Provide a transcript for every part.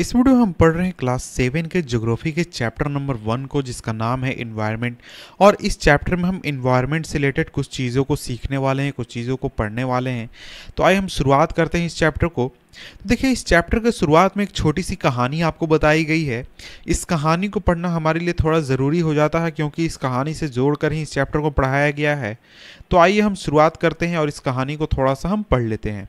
इस वीडियो में हम पढ़ रहे हैं क्लास 7 के ज्योग्राफी के चैप्टर नंबर 1 को, जिसका नाम है इन्वायरमेंट। और इस चैप्टर में हम इन्वायरमेंट से रिलेटेड कुछ चीज़ों को सीखने वाले हैं, कुछ चीज़ों को पढ़ने वाले हैं। तो आइए हम शुरुआत करते हैं इस चैप्टर को। तो देखिए, इस चैप्टर के शुरुआत में एक छोटी सी कहानी आपको बताई गई है। इस कहानी को पढ़ना हमारे लिए थोड़ा ज़रूरी हो जाता है, क्योंकि इस कहानी से जोड़कर ही इस चैप्टर को पढ़ाया गया है। तो आइए हम शुरुआत करते हैं और इस कहानी को थोड़ा सा हम पढ़ लेते हैं।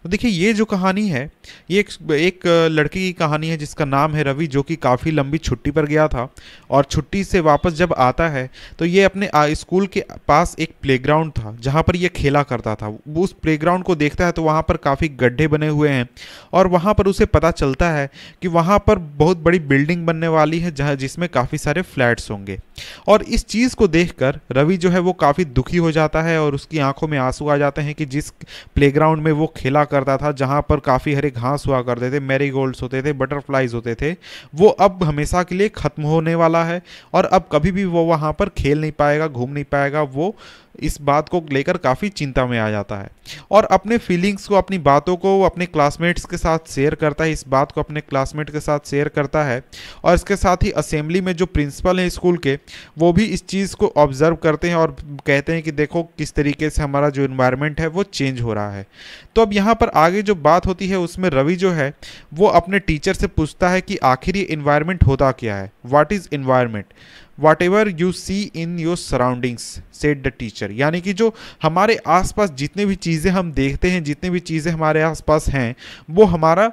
तो देखिए, ये जो कहानी है, ये एक लड़के की कहानी है जिसका नाम है रवि, जो कि काफ़ी लंबी छुट्टी पर गया था। और छुट्टी से वापस जब आता है तो ये अपने स्कूल के पास एक प्लेग्राउंड था जहाँ पर ये खेला करता था। वो उस प्लेग्राउंड को देखता है तो वहाँ पर काफ़ी गड्ढे बने हुए हैं, और वहाँ पर उसे पता चलता है कि वहाँ पर बहुत बड़ी बिल्डिंग बनने वाली है, जहाँ जिसमें काफ़ी सारे फ्लैट्स होंगे। और इस चीज़ को देखकर रवि जो है वो काफ़ी दुखी हो जाता है, और उसकी आंखों में आंसू आ जाते हैं कि जिस प्लेग्राउंड में वो खेला करता था, जहाँ पर काफ़ी हरे घास हुआ करते थे, मैरीगोल्ड्स होते थे, बटरफ्लाइज होते थे, वो अब हमेशा के लिए ख़त्म होने वाला है। और अब कभी भी वो वहाँ पर खेल नहीं पाएगा, घूम नहीं पाएगा। वो इस बात को लेकर काफ़ी चिंता में आ जाता है, और अपने फीलिंग्स को, अपनी बातों को अपने क्लासमेट्स के साथ शेयर करता है। इस बात को अपने क्लासमेट के साथ शेयर करता है, और इसके साथ ही असेंबली में जो प्रिंसिपल हैं स्कूल के, वो भी इस चीज़ को ऑब्जर्व करते हैं और कहते हैं कि देखो किस तरीके से हमारा जो इन्वायरमेंट है वो चेंज हो रहा है। तो अब यहाँ पर आगे जो बात होती है उसमें रवि जो है वो अपने टीचर से पूछता है कि आखिर ये इन्वायरमेंट होता क्या है, what is environment. Whatever you see in your surroundings, said the teacher. यानी कि जो हमारे आसपास जितने भी चीज़ें हम देखते हैं, जितनी भी चीज़ें हमारे आसपास हैं, वो हमारा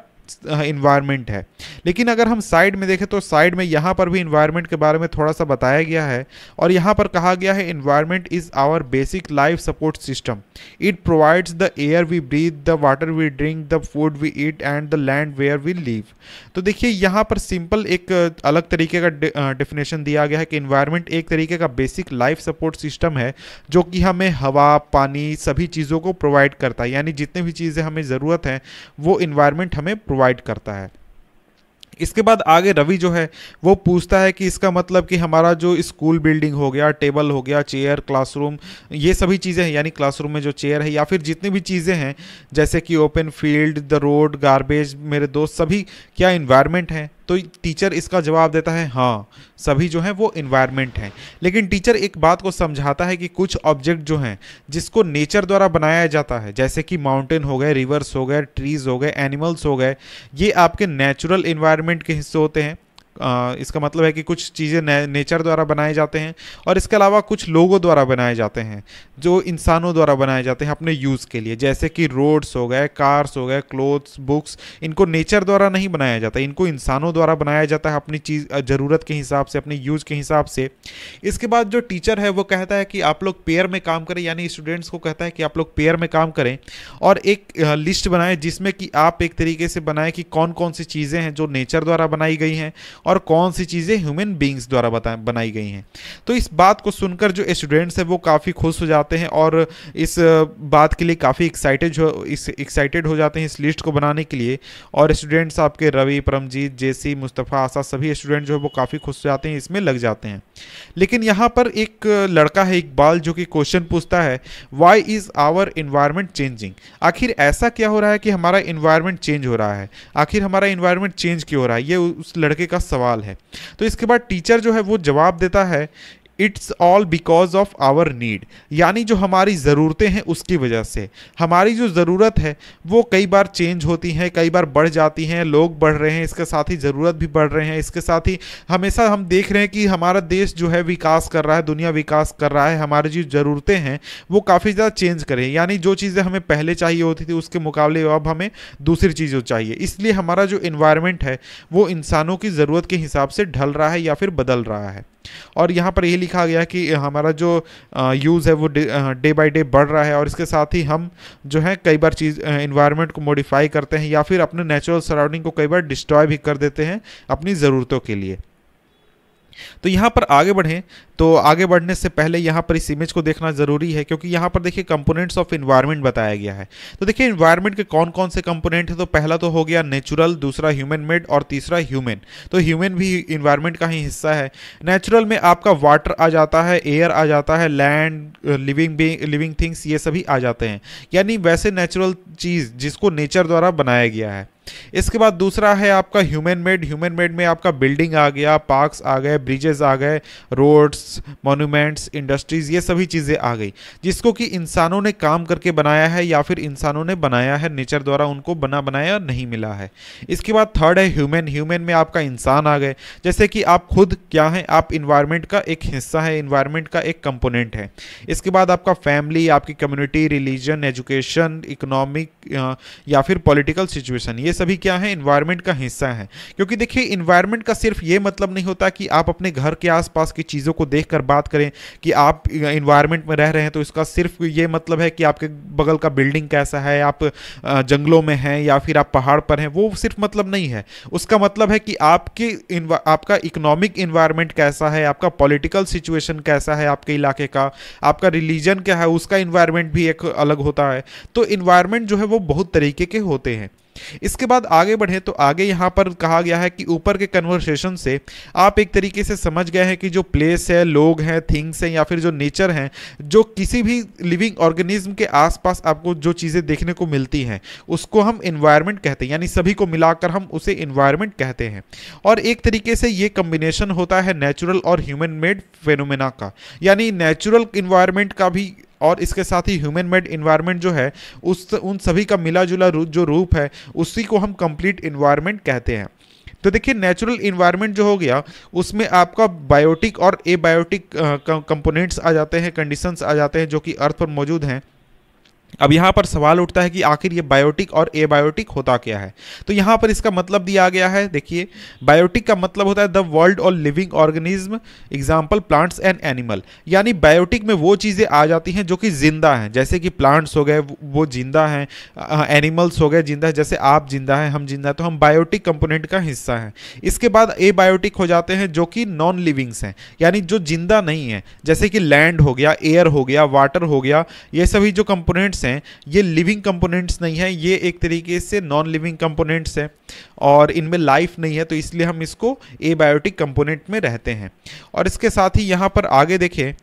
इन्वायरमेंट है। लेकिन अगर हम साइड में देखें तो साइड में यहाँ पर भी इन्वायरमेंट के बारे में थोड़ा सा बताया गया है, और यहाँ पर कहा गया है environment is our basic life support system. It provides the air we breathe, the water we drink, the food we eat and the land where we live. तो देखिए, यहाँ पर सिंपल एक अलग तरीके का डेफिनेशन दिया गया है कि इन्वायरमेंट एक तरीके का बेसिक लाइफ सपोर्ट सिस्टम है, जो कि हमें हवा, पानी, सभी चीज़ों को प्रोवाइड करता है। यानी जितने भी चीज़ें हमें ज़रूरत है वो इन्वायरमेंट हमें प्रोवाइड करता है। इसके बाद आगे रवि जो है वो पूछता है कि इसका मतलब कि हमारा जो स्कूल बिल्डिंग हो गया, टेबल हो गया, चेयर, क्लासरूम, ये सभी चीज़ें हैं, यानी क्लासरूम में जो चेयर है या फिर जितनी भी चीज़ें हैं, जैसे कि open field, the road, garbage, मेरे दोस्त, सभी क्या इन्वायरमेंट हैं। तो टीचर इसका जवाब देता है हाँ, सभी जो हैं वो इन्वायरमेंट हैं। लेकिन टीचर एक बात को समझाता है कि कुछ ऑब्जेक्ट जो हैं जिसको नेचर द्वारा बनाया जाता है, जैसे कि माउंटेन हो गए, रिवर्स हो गए, ट्रीज़ हो गए, एनिमल्स हो गए, ये आपके नेचुरल इन्वायरमेंट के हिस्से होते हैं। इसका मतलब है कि कुछ चीज़ें नेचर द्वारा बनाए जाते हैं, और इसके अलावा कुछ लोगों द्वारा बनाए जाते हैं, जो इंसानों द्वारा बनाए जाते हैं अपने यूज़ के लिए, जैसे कि रोड्स हो गए, कार्स हो गए, क्लोथ्स, बुक्स। इनको नेचर द्वारा नहीं बनाया जाता, इनको इंसानों द्वारा बनाया जाता है अपनी चीज़ ज़रूरत के हिसाब से, अपने यूज़ के हिसाब से। इसके बाद जो टीचर है वो कहता है कि आप लोग पेयर में काम करें, यानी स्टूडेंट्स को कहता है कि आप लोग पेयर में काम करें और एक लिस्ट बनाएं, जिसमें कि आप एक तरीके से बनाएं कि कौन कौन सी चीज़ें हैं जो नेचर द्वारा बनाई गई हैं और कौन सी चीज़ें ह्यूमन बींग्स द्वारा बनाई गई हैं। तो इस बात को सुनकर जो स्टूडेंट्स हैं वो काफ़ी खुश हो जाते हैं, और इस बात के लिए काफ़ी एक्साइटेड हो जाते हैं इस लिस्ट को बनाने के लिए। और स्टूडेंट्स आपके रवि, परमजीत, जेसी, मुस्तफ़ा, आशा, सभी स्टूडेंट जो है वो काफ़ी खुश हो जाते हैं, इसमें लग जाते हैं। लेकिन यहाँ पर एक लड़का है, इकबाल, जो कि क्वेश्चन पूछता है, why is our environment changing. आखिर ऐसा क्या हो रहा है कि हमारा इन्वायरमेंट चेंज हो रहा है, आखिर हमारा इन्वायरमेंट चेंज क्यों हो रहा है, ये उस लड़के का सवाल है। तो इसके बाद टीचर जो है वो जवाब देता है, it's all because of our need. यानी जो हमारी ज़रूरतें हैं उसकी वजह से। हमारी जो ज़रूरत है वो कई बार चेंज होती हैं, कई बार बढ़ जाती हैं, लोग बढ़ रहे हैं, इसके साथ ही ज़रूरत भी बढ़ रहे हैं। इसके साथ ही हमेशा हम देख रहे हैं कि हमारा देश जो है विकास कर रहा है, दुनिया विकास कर रहा है, हमारी जो ज़रूरतें हैं वो काफ़ी ज़्यादा चेंज करें। यानी जो चीज़ें हमें पहले चाहिए होती थी उसके मुकाबले अब हमें दूसरी चीज़ें चाहिए। इसलिए हमारा जो इन्वायरमेंट है वो इंसानों की ज़रूरत के हिसाब से ढल रहा है या फिर बदल रहा है। और यहाँ पर ये लिखा गया कि हमारा जो यूज़ है वो डे बाय डे बढ़ रहा है, और इसके साथ ही हम जो है कई बार इन्वायरमेंट को मॉडिफाई करते हैं, या फिर अपने नेचुरल सराउंडिंग को कई बार डिस्ट्रॉय भी कर देते हैं अपनी ज़रूरतों के लिए। तो यहाँ पर आगे बढ़ें, तो आगे बढ़ने से पहले यहाँ पर इस इमेज को देखना ज़रूरी है, क्योंकि यहाँ पर देखिए कंपोनेंट्स ऑफ इन्वायरमेंट बताया गया है। तो देखिए इन्वायरमेंट के कौन कौन से कंपोनेंट हैं। तो पहला तो हो गया नेचुरल, दूसरा ह्यूमन मेड, और तीसरा ह्यूमन। तो ह्यूमन भी इन्वायरमेंट का ही हिस्सा है। नेचुरल में आपका वाटर आ जाता है, एयर आ जाता है, लैंड, लिविंग थिंग्स, ये सभी आ जाते हैं, यानी वैसे नेचुरल चीज़ जिसको नेचर द्वारा बनाया गया है। इसके बाद दूसरा है आपका ह्यूमन मेड। ह्यूमन मेड में आपका बिल्डिंग आ गया, पार्क्स आ गए, ब्रिजेस आ गए, रोड्स, मॉन्यूमेंट्स, इंडस्ट्रीज, ये सभी चीज़ें आ गई जिसको कि इंसानों ने काम करके बनाया है या फिर इंसानों ने बनाया है, नेचर द्वारा उनको बनाया नहीं मिला है। इसके बाद थर्ड है ह्यूमन। ह्यूमन में आपका इंसान आ गए, जैसे कि आप खुद क्या हैं, आप इन्वायरमेंट का एक हिस्सा है, इन्वायरमेंट का एक कंपोनेंट है। इसके बाद आपका फैमिली, आपकी कम्युनिटी, रिलीजन, एजुकेशन, इकोनॉमिक या फिर पॉलिटिकल सिचुएशन, ये सभी क्या है, इन्वायरमेंट का हिस्सा है। क्योंकि देखिए इन्वायरमेंट का सिर्फ ये मतलब नहीं होता कि आप अपने घर के आसपास की चीज़ों को देखकर बात करें कि आप इन्वायरमेंट में रह रहे हैं तो इसका सिर्फ ये मतलब है कि आपके बगल का बिल्डिंग कैसा है, आप जंगलों में हैं या फिर आप पहाड़ पर हैं, वो सिर्फ मतलब नहीं है। उसका मतलब है कि आपका इकोनॉमिक इन्वायरमेंट कैसा है, आपका पॉलिटिकल सिचुएशन कैसा है आपके इलाके का, आपका रिलीजन क्या है, उसका इन्वायरमेंट भी एक अलग होता है। तो इन्वायरमेंट जो है वो बहुत तरीके के होते हैं। इसके बाद आगे बढ़े तो आगे यहाँ पर कहा गया है कि ऊपर के कन्वर्सेशन से आप एक तरीके से समझ गए हैं कि जो प्लेस है, लोग हैं, थिंग्स हैं या फिर जो नेचर हैं, जो किसी भी लिविंग ऑर्गेनिज्म के आसपास आपको जो चीज़ें देखने को मिलती हैं उसको हम इन्वायरमेंट कहते हैं, यानी सभी को मिलाकर हम उसे इन्वायरमेंट कहते हैं। और एक तरीके से ये कम्बिनेशन होता है नेचुरल और ह्यूमन मेड फेनोमेना का, यानी नेचुरल इन्वायरमेंट का भी और इसके साथ ही ह्यूमन मेड इन्वायरमेंट जो है उन सभी का मिला जुला जो रूप है उसी को हम कंप्लीट इन्वायरमेंट कहते हैं। तो देखिए नेचुरल इन्वायरमेंट जो हो गया उसमें आपका बायोटिक और एबायोटिक कंपोनेंट्स आ जाते हैं, कंडीशंस आ जाते हैं जो कि अर्थ पर मौजूद हैं। अब यहाँ पर सवाल उठता है कि आखिर ये बायोटिक और एबायोटिक होता क्या है। तो यहाँ पर इसका मतलब दिया गया है, देखिए बायोटिक का मतलब होता है द वर्ल्ड और living organism, example plants and animal. यानी बायोटिक में वो चीज़ें आ जाती हैं जो कि जिंदा हैं, जैसे कि प्लांट्स हो गए वो जिंदा हैं, एनिमल्स हो गए जिंदा है, जैसे आप जिंदा हैं, हम जिंदा है, तो हम बायोटिक कंपोनेंट का हिस्सा हैं। इसके बाद एबायोटिक हो जाते हैं जो कि नॉन लिविंग्स हैं, यानी जो जिंदा नहीं है, जैसे कि लैंड हो गया, एयर हो गया, वाटर हो गया, ये सभी जो कंपोनेंट्स हैं ये लिविंग कंपोनेंट्स नहीं है, ये एक तरीके से नॉन लिविंग कंपोनेंट्स है और इनमें लाइफ नहीं है, तो इसलिए हम इसको एबायोटिक कंपोनेंट में रहते हैं। और इसके साथ ही यहाँ पर आगे देखें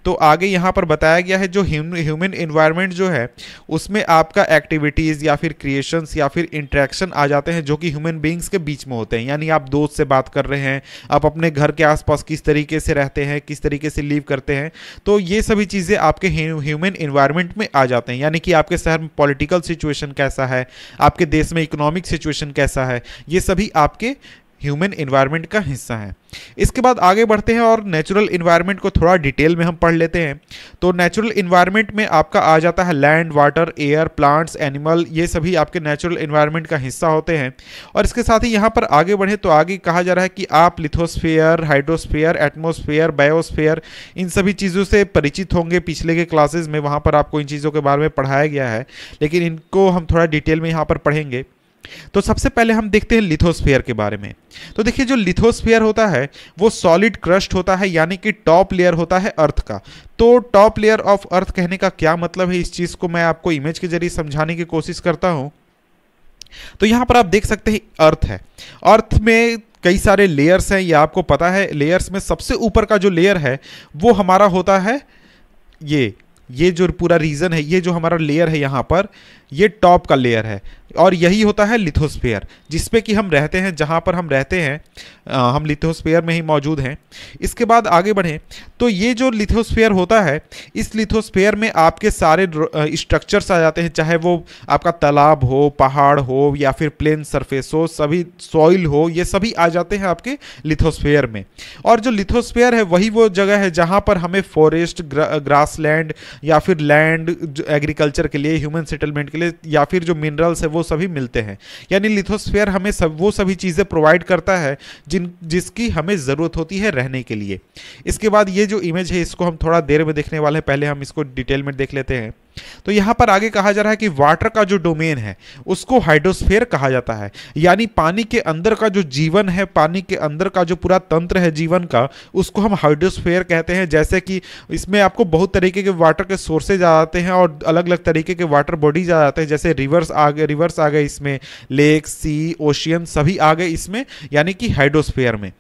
तो आगे यहाँ पर बताया गया है जो ह्यूमन इन्वायरमेंट जो है उसमें आपका एक्टिविटीज़ या फिर क्रिएशंस या फिर इंटरेक्शन आ जाते हैं जो कि ह्यूमन बीइंग्स के बीच में होते हैं। यानी आप दोस्त से बात कर रहे हैं, आप अपने घर के आसपास किस तरीके से रहते हैं, किस तरीके से लीव करते हैं, तो ये सभी चीज़ें आपके ह्यूमन इन्वायरमेंट में आ जाते हैं। यानी कि आपके शहर में पॉलिटिकल सिचुएशन कैसा है, आपके देश में इकोनॉमिक सिचुएशन कैसा है, ये सभी आपके ह्यूमन इन्वायरमेंट का हिस्सा है। इसके बाद आगे बढ़ते हैं और नेचुरल इन्वायरमेंट को थोड़ा डिटेल में हम पढ़ लेते हैं। तो नेचुरल इन्वायरमेंट में आपका आ जाता है land, water, air, plants, animal, ये सभी आपके नेचुरल इन्वायरमेंट का हिस्सा होते हैं। और इसके साथ ही यहाँ पर आगे बढ़े तो आगे कहा जा रहा है कि आप लिथोस्फीयर, हाइड्रोस्फीयर, एटमॉस्फेयर, बायोस्फीयर, इन सभी चीज़ों से परिचित होंगे। पिछले के क्लासेज में वहाँ पर आपको इन चीज़ों के बारे में पढ़ाया गया है, लेकिन इनको हम थोड़ा डिटेल में यहाँ पर पढ़ेंगे। तो सबसे पहले हम देखते हैं लिथोस्फीयर के बारे में। तो देखिए जो लिथोस्फीयर होता है वो सॉलिड क्रस्ट होता है, यानी कि टॉप लेयर होता है अर्थ का। तो टॉप लेयर ऑफ अर्थ कहने का क्या मतलब है, इस चीज़ को मैं आपको इमेज के जरिए समझाने की कोशिश करता हूँ। तो यहाँ पर आप देख सकते हैं अर्थ है, अर्थ में कई सारे लेयर्स हैं, ये आपको पता है। लेयर्स में सबसे ऊपर का जो लेयर है वो हमारा होता है ये जो पूरा रीजन है, ये जो हमारा लेयर है यहाँ पर, ये टॉप का लेयर है और यही होता है लिथोस्फीयर, जिसपे कि हम रहते हैं, जहाँ पर हम रहते हैं हम लिथोस्फीयर में ही मौजूद हैं। इसके बाद आगे बढ़ें तो ये जो लिथोस्फीयर होता है, इस लिथोस्फीयर में आपके सारे स्ट्रक्चर्स आ जाते हैं, चाहे वो आपका तालाब हो, पहाड़ हो या फिर प्लेन सरफेस हो, सभी सॉइल हो, ये सभी आ जाते हैं आपके लिथोस्फीयर में। और जो लिथोस्फीयर है वही वो जगह है जहाँ पर हमें फॉरेस्ट, ग्रासलैंड या फिर लैंड एग्रीकल्चर के लिए, ह्यूमन सेटलमेंट के लिए या फिर जो मिनरल्स है वो सभी मिलते हैं। यानी लिथोस्फीयर हमें वो सभी चीज़ें प्रोवाइड करता है जिसकी हमें ज़रूरत होती है रहने के लिए। इसके बाद ये जो इमेज है इसको हम थोड़ा देर में देखने वाले हैं, पहले हम इसको डिटेल में देख लेते हैं। तो यहाँ पर आगे कहा जा रहा है कि वाटर का जो डोमेन है उसको हाइड्रोस्फीयर कहा जाता है, यानी पानी के अंदर का जो जीवन है, पानी के अंदर का जो पूरा तंत्र है जीवन का, उसको हम हाइड्रोस्फीयर कहते हैं। जैसे कि इसमें आपको बहुत तरीके के वाटर के सोर्सेज आ जाते हैं और अलग अलग तरीके के वाटर बॉडीज आ जाते हैं, जैसे रिवर्स आ गए इसमें, लेक, सी, ओशियन सभी आ गए इसमें, यानी कि हाइड्रोस्फीयर में।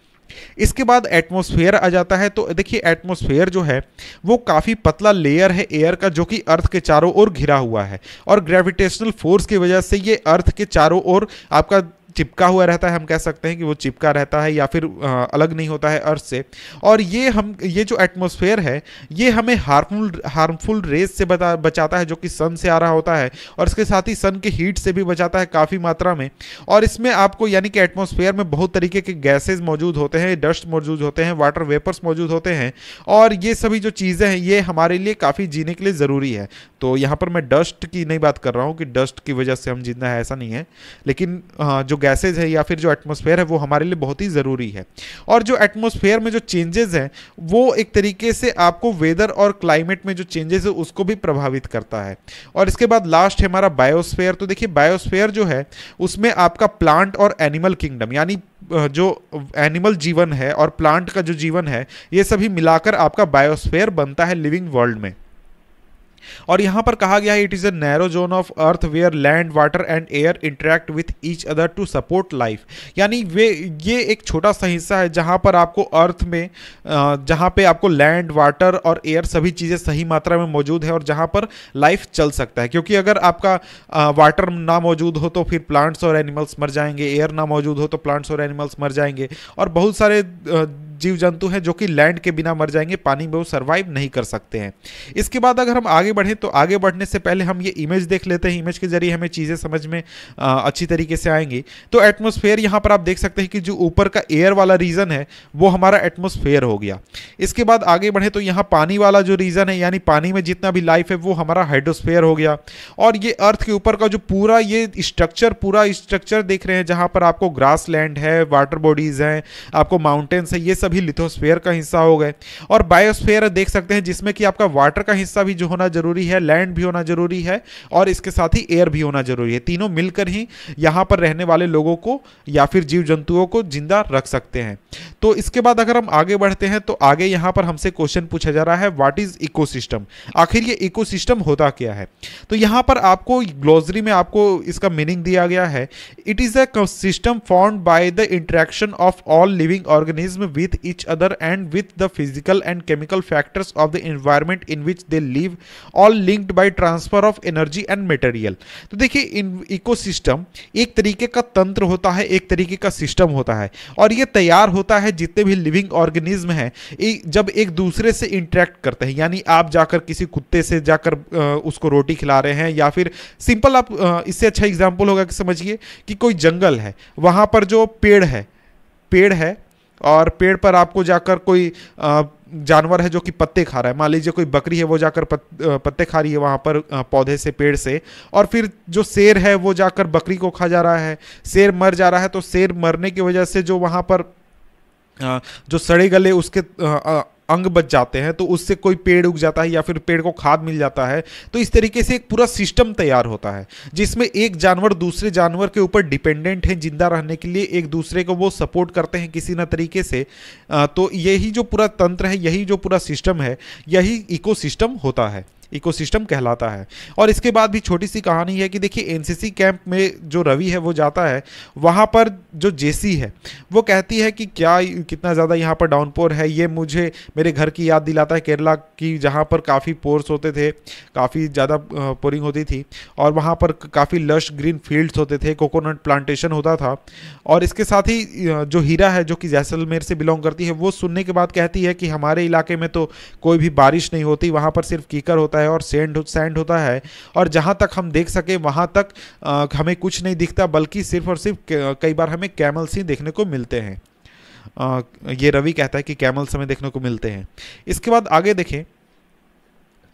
इसके बाद एटमॉस्फेयर आ जाता है। तो देखिए एटमॉस्फेयर जो है वो काफ़ी पतला लेयर है एयर का, जो कि अर्थ के चारों ओर घिरा हुआ है और ग्रेविटेशनल फोर्स की वजह से ये अर्थ के चारों ओर आपका चिपका हुआ रहता है, हम कह सकते हैं कि वो चिपका रहता है या फिर अलग नहीं होता है अर्थ से। और ये जो एटमॉस्फेयर है ये हमें हार्मफुल रेज से बचाता है जो कि सन से आ रहा होता है, और इसके साथ ही सन के हीट से भी बचाता है काफ़ी मात्रा में। और इसमें आपको यानी कि एटमॉस्फेयर में बहुत तरीके के गैसेज मौजूद होते हैं, डस्ट मौजूद होते हैं, वाटर वेपर्स मौजूद होते हैं, और ये सभी जो चीज़ें हैं ये हमारे लिए काफ़ी जीने के लिए ज़रूरी है। तो यहाँ पर मैं डस्ट की नहीं बात कर रहा हूँ कि डस्ट की वजह से हम जीना है, ऐसा नहीं है, लेकिन जो गैसेज है या फिर जो एटमॉस्फेयर है वो हमारे लिए बहुत ही ज़रूरी है। और जो एटमॉस्फेयर में जो चेंजेस हैं वो एक तरीके से आपको वेदर और क्लाइमेट में जो चेंजेस है उसको भी प्रभावित करता है। और इसके बाद लास्ट है हमारा बायोस्फेयर। तो देखिए बायोस्फेयर जो है उसमें आपका प्लांट और एनिमल किंगडम यानी जो एनिमल जीवन है और प्लांट का जो जीवन है ये सभी मिलाकर आपका बायोस्फेयर बनता है लिविंग वर्ल्ड में। और यहां पर कहा गया है it is a narrow zone of earth where land water and air interact with each other to support life. यानी ये एक छोटा सा हिस्सा है जहां पर आपको अर्थ में जहां पे आपको लैंड वाटर और एयर सभी चीज़ें सही मात्रा में मौजूद है और जहां पर लाइफ चल सकता है। क्योंकि अगर आपका वाटर ना मौजूद हो तो फिर प्लांट्स और एनिमल्स मर जाएंगे, एयर ना मौजूद हो तो प्लांट्स और एनिमल्स मर जाएंगे, और बहुत सारे जीव जंतु हैं जो कि लैंड के बिना मर जाएंगे, पानी में वो सर्वाइव नहीं कर सकते हैं। इसके बाद अगर हम आगे बढ़ें तो आगे बढ़ने से पहले हम ये इमेज देख लेते हैं। इमेज के जरिए हमें चीज़ें समझ में अच्छी तरीके से आएंगी। तो एटमॉस्फेयर यहाँ पर आप देख सकते हैं कि जो ऊपर का एयर वाला रीजन है वो हमारा एटमॉस्फेयर हो गया। इसके बाद आगे बढ़े तो यहाँ पानी वाला जो रीजन है यानी पानी में जितना भी लाइफ है वो हमारा हाइड्रोस्फेयर हो गया। और ये अर्थ के ऊपर का जो पूरा स्ट्रक्चर देख रहे हैं जहाँ पर आपको ग्रास लैंड है, वाटर बॉडीज हैं, आपको माउंटेन्स है, ये सभी लिथोस्फेयर का हिस्सा हो गए। और बायोस्फेयर देख सकते हैं जिसमें कि आपका वाटर का हिस्सा भी जो होना जरूरी है, लैंड भी होना जरूरी है, और इसके साथ ही एयर भी होना जरूरी है। तीनों मिलकर ही यहाँ पर रहने वाले लोगों को या फिर जीव जंतुओं को जिंदा रख सकते हैं। तो इसके बाद अगर हम आगे बढ़ते हैं तो आगे यहाँ पर हमसे क्वेश्चन पूछा जा रहा है व्हाट इज इकोसिस्टम। आखिर ये इकोसिस्टम होता क्या है? तो यहाँ पर आपको ग्लोसरी में आपको इसका मीनिंग दिया गया है। It is a system formed by the interaction of all living organism with each other and with the physical and chemical factors of the environment in which they live, all linked by transfer of energy and material. तो देखिए ecosystem एक तरीके का तंत्र होता है, एक तरीके का सिस्टम होता है, और ये तैयार होता है जितने भी लिविंग ऑर्गेनिज्म हैं जब एक दूसरे से इंटरेक्ट करते हैं। यानी आप जाकर किसी कुत्ते से जाकर उसको रोटी खिला रहे हैं, या फिर सिंपल आप इससे अच्छा एग्जांपल होगा कि समझिए कि कोई जंगल है, वहां पर जो पेड़ है और पेड़ पर आपको जाकर कोई जानवर है जो कि पत्ते खा रहा है, मान लीजिए कोई बकरी है वो जाकर पत्ते खा रही है वहाँ पर पौधे से, पेड़ से, और फिर जो शेर है वो जाकर बकरी को खा जा रहा है, शेर मर जा रहा है। तो शेर मरने की वजह से जो वहाँ पर जो सड़े गले उसके अंग बच जाते हैं तो उससे कोई पेड़ उग जाता है या फिर पेड़ को खाद मिल जाता है। तो इस तरीके से एक पूरा सिस्टम तैयार होता है जिसमें एक जानवर दूसरे जानवर के ऊपर डिपेंडेंट है जिंदा रहने के लिए, एक दूसरे को वो सपोर्ट करते हैं किसी न तरीके से। तो यही जो पूरा तंत्र है, यही जो पूरा सिस्टम है, यही इकोसिस्टम होता है, इकोसिस्टम कहलाता है। और इसके बाद भी छोटी सी कहानी है कि देखिए एनसीसी कैंप में जो रवि है वो जाता है, वहाँ पर जो जेसी है वो कहती है कि क्या कितना ज़्यादा यहाँ पर डाउनपोर है, ये मुझे मेरे घर की याद दिलाता है, केरला की, जहाँ पर काफ़ी पोर्स होते थे, काफ़ी ज़्यादा पोरिंग होती थी, और वहाँ पर काफ़ी लश ग्रीन फील्ड्स होते थे, कोकोनट प्लांटेशन होता था। और इसके साथ ही जो हीरा है जो कि जैसलमेर से बिलोंग करती है, वो सुनने के बाद कहती है कि हमारे इलाके में तो कोई भी बारिश नहीं होती, वहाँ पर सिर्फ कीकर होता है और सैंड होता है, और जहां तक हम देख सके वहां तक हमें कुछ नहीं दिखता, बल्कि सिर्फ और सिर्फ कई बार हमें कैमल्स ही देखने को मिलते हैं। ये रवि कहता है कि कैमल्स हमें देखने को मिलते हैं। इसके बाद आगे देखें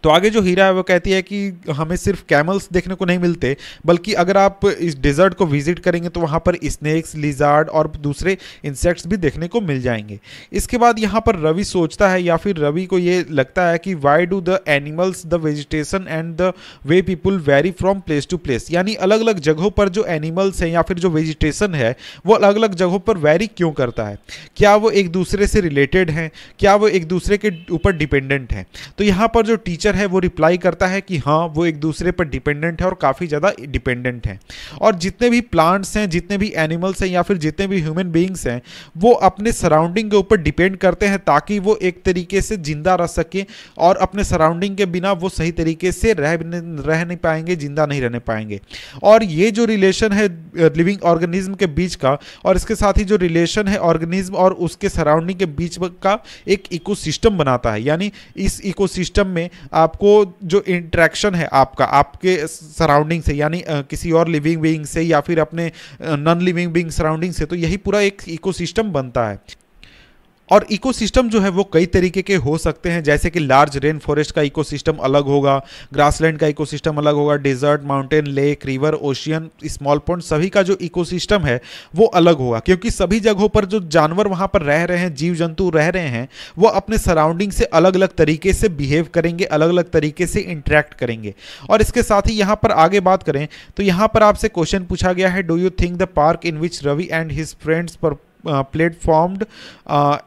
तो आगे जो हीरा है वो कहती है कि हमें सिर्फ कैमल्स देखने को नहीं मिलते, बल्कि अगर आप इस डेजर्ट को विजिट करेंगे तो वहाँ पर स्नेक्स, लिजार्ड और दूसरे इंसेक्ट्स भी देखने को मिल जाएंगे। इसके बाद यहाँ पर रवि सोचता है या फिर रवि को ये लगता है कि why do the animals, the vegetation and the way people vary from place to place. यानी अलग अलग जगहों पर जो एनिमल्स हैं या फिर जो वेजिटेशन है वो अलग अलग जगहों पर वेरी क्यों करता है? क्या वो एक दूसरे से रिलेटेड हैं? क्या वो एक दूसरे के ऊपर डिपेंडेंट हैं? तो यहाँ पर जो टीचर नेचर है वो रिप्लाई करता है कि हाँ वो एक दूसरे पर डिपेंडेंट है और काफ़ी ज़्यादा डिपेंडेंट है। और जितने भी प्लांट्स हैं, जितने भी एनिमल्स हैं या फिर जितने भी ह्यूमन बीइंग्स हैं, वो अपने सराउंडिंग के ऊपर डिपेंड करते हैं ताकि वो एक तरीके से जिंदा रह सके, और अपने सराउंडिंग के बिना वो सही तरीके से रह नहीं पाएंगे, जिंदा नहीं रहने पाएंगे। और ये जो रिलेशन है लिविंग ऑर्गेनिज्म के बीच का, और इसके साथ ही जो रिलेशन है ऑर्गेनिज्म और उसके सराउंडिंग के बीच का एक इकोसिस्टम बनाता है। यानी इस इकोसिस्टम में आपको जो इंटरेक्शन है आपका आपके सराउंडिंग से, यानी किसी और लिविंग बीइंग से या फिर अपने नॉन लिविंग बीइंग सराउंडिंग से, तो यही पूरा एक इकोसिस्टम बनता है। और इकोसिस्टम जो है वो कई तरीके के हो सकते हैं, जैसे कि लार्ज रेन फॉरेस्ट का इकोसिस्टम अलग होगा, ग्रासलैंड का इकोसिस्टम अलग होगा, desert, mountain, lake, river, ocean, small pond, सभी का जो इकोसिस्टम है वो अलग होगा, क्योंकि सभी जगहों पर जो जानवर वहाँ पर रह रहे हैं, जीव जंतु रह रहे हैं, वो अपने सराउंडिंग से अलग अलग तरीके से बिहेव करेंगे, अलग अलग तरीके से इंटरेक्ट करेंगे। और इसके साथ ही यहाँ पर आगे बात करें तो यहाँ पर आपसे क्वेश्चन पूछा गया है, do you think the park in which Ravi and his friends performed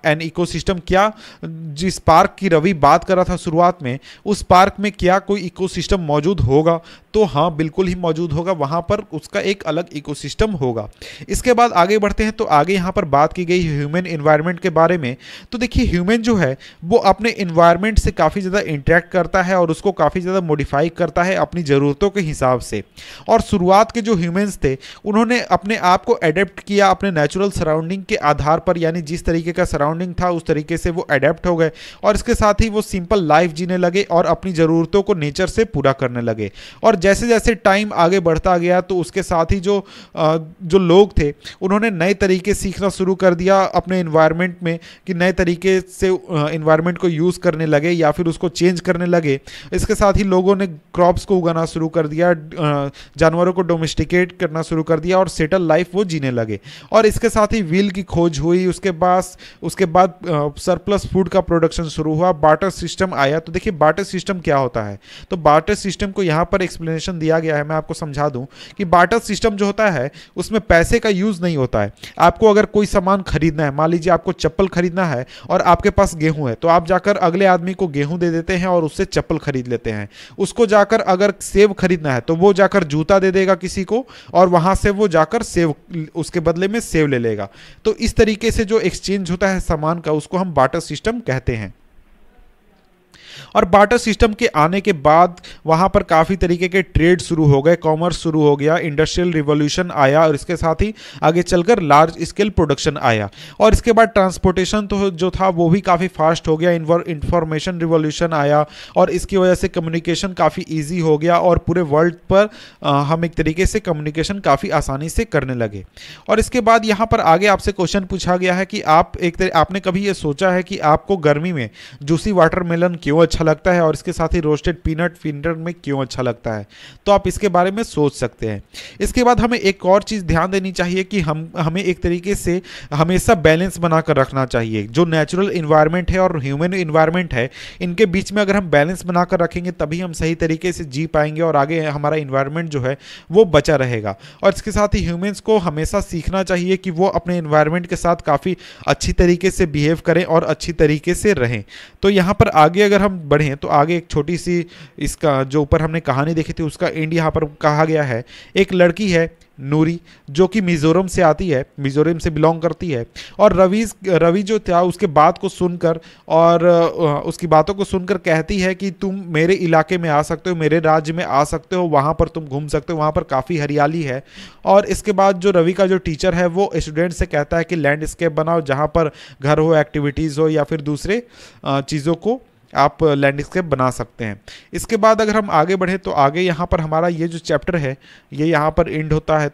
an ecosystem, क्या जिस पार्क की रवि बात कर रहा था शुरुआत में, उस पार्क में क्या कोई इकोसिस्टम मौजूद होगा? तो हाँ, बिल्कुल ही मौजूद होगा, वहाँ पर उसका एक अलग इकोसिस्टम होगा। इसके बाद आगे बढ़ते हैं तो आगे यहाँ पर बात की गई ह्यूमन इन्वायरमेंट के बारे में। तो देखिए ह्यूमन जो है वो अपने इन्वायरमेंट से काफ़ी ज़्यादा इंटरेक्ट करता है और उसको काफ़ी ज़्यादा मॉडिफाई करता है अपनी ज़रूरतों के हिसाब से। और शुरुआत के जो ह्यूमन्स थे उन्होंने अपने आप को एडेप्ट किया अपने नेचुरल सराउंडिंग के आधार पर, यानी जिस तरीके का सराउंडिंग था उस तरीके से वो अडेप्ट हो गए, और इसके साथ ही वो सिंपल लाइफ जीने लगे और अपनी ज़रूरतों को नेचर से पूरा करने लगे। और जैसे जैसे टाइम आगे बढ़ता गया तो उसके साथ ही जो लोग थे उन्होंने नए तरीके सीखना शुरू कर दिया अपने इन्वायरमेंट में, कि नए तरीके से इन्वायरमेंट को यूज़ करने लगे या फिर उसको चेंज करने लगे। इसके साथ ही लोगों ने क्रॉप्स को उगाना शुरू कर दिया, जानवरों को डोमेस्टिकेट करना शुरू कर दिया और सेटल लाइफ वो जीने लगे। और इसके साथ ही व्हील की खोज हुई, उसके बाद सरप्लस फूड का प्रोडक्शन शुरू हुआ, बार्टर सिस्टम आया। तो देखिए बार्टर सिस्टम क्या होता है, तो बार्टर सिस्टम को यहाँ पर एक्सप्लेनेशन दिया गया है, मैं आपको समझा दूं कि बार्टर सिस्टम जो होता है उसमें पैसे का यूज़ नहीं होता है। आपको अगर कोई सामान खरीदना है, मान लीजिए आपको चप्पल खरीदना है और आपके पास गेहूं है, तो आप जाकर अगले आदमी को गेहूं दे देते हैं और उससे चप्पल खरीद लेते हैं। उसको जाकर अगर सेब खरीदना है तो वो जाकर जूता दे देगा किसी को और वहां से वो जाकर सेब उसके बदले में सेब ले लेगा। तो इस तरीके से जो एक्सचेंज होता है सामान का उसको हम बार्टर सिस्टम कहते हैं। और बार्टर सिस्टम के आने के बाद वहाँ पर काफ़ी तरीके के ट्रेड शुरू हो गए, कॉमर्स शुरू हो गया, इंडस्ट्रियल रिवॉल्यूशन आया और इसके साथ ही आगे चलकर लार्ज स्केल प्रोडक्शन आया। और इसके बाद ट्रांसपोर्टेशन तो जो था वो भी काफ़ी फास्ट हो गया, इंफॉर्मेशन रिवॉल्यूशन आया और इसकी वजह से कम्युनिकेशन काफ़ी ईजी हो गया और पूरे वर्ल्ड पर हम एक तरीके से कम्युनिकेशन काफ़ी आसानी से करने लगे। और इसके बाद यहाँ पर आगे आपसे क्वेश्चन पूछा गया है कि आपने कभी ये सोचा है कि आपको गर्मी में जूसी वाटरमेलन क्यों अच्छा लगता है और इसके साथ ही रोस्टेड पीनट फिंगर में क्यों अच्छा लगता है? तो आप इसके बारे में सोच सकते हैं। इसके बाद हमें एक और चीज़ ध्यान देनी चाहिए कि हमें एक तरीके से हमेशा बैलेंस बनाकर रखना चाहिए। जो नेचुरल इन्वायरमेंट है और ह्यूमन इन्वायरमेंट है, इनके बीच में अगर हम बैलेंस बनाकर रखेंगे तभी हम सही तरीके से जी पाएंगे और आगे हमारा इन्वायरमेंट जो है वो बचा रहेगा। और इसके साथ ही ह्यूमन्स को हमेशा सीखना चाहिए कि वो अपने इन्वायरमेंट के साथ काफ़ी अच्छी तरीके से बिहेव करें और अच्छी तरीके से रहें। तो यहाँ पर आगे अगर हम बढ़ें तो आगे एक छोटी सी इसका जो ऊपर हमने कहानी देखी थी उसका एंड यहाँ पर कहा गया है। एक लड़की है नूरी जो कि मिज़ोरम से आती है, मिज़ोरम से बिलोंग करती है और रवि जो था उसके बात को सुनकर और उसकी बातों को सुनकर कहती है कि तुम मेरे इलाके में आ सकते हो, मेरे राज्य में आ सकते हो, वहाँ पर तुम घूम सकते हो, वहाँ पर काफ़ी हरियाली है। और इसके बाद जो रवि का जो टीचर है वो स्टूडेंट से कहता है कि लैंडस्केप बनाओ जहाँ पर घर हो, एक्टिविटीज़ हो या फिर दूसरे चीज़ों को आप लैंडस्केप बना सकते हैं। इसके बाद अगर हम आगे बढ़ें तो आगे यहाँ पर हमारा ये जो चैप्टर है ये यहाँ पर एंड होता है। तो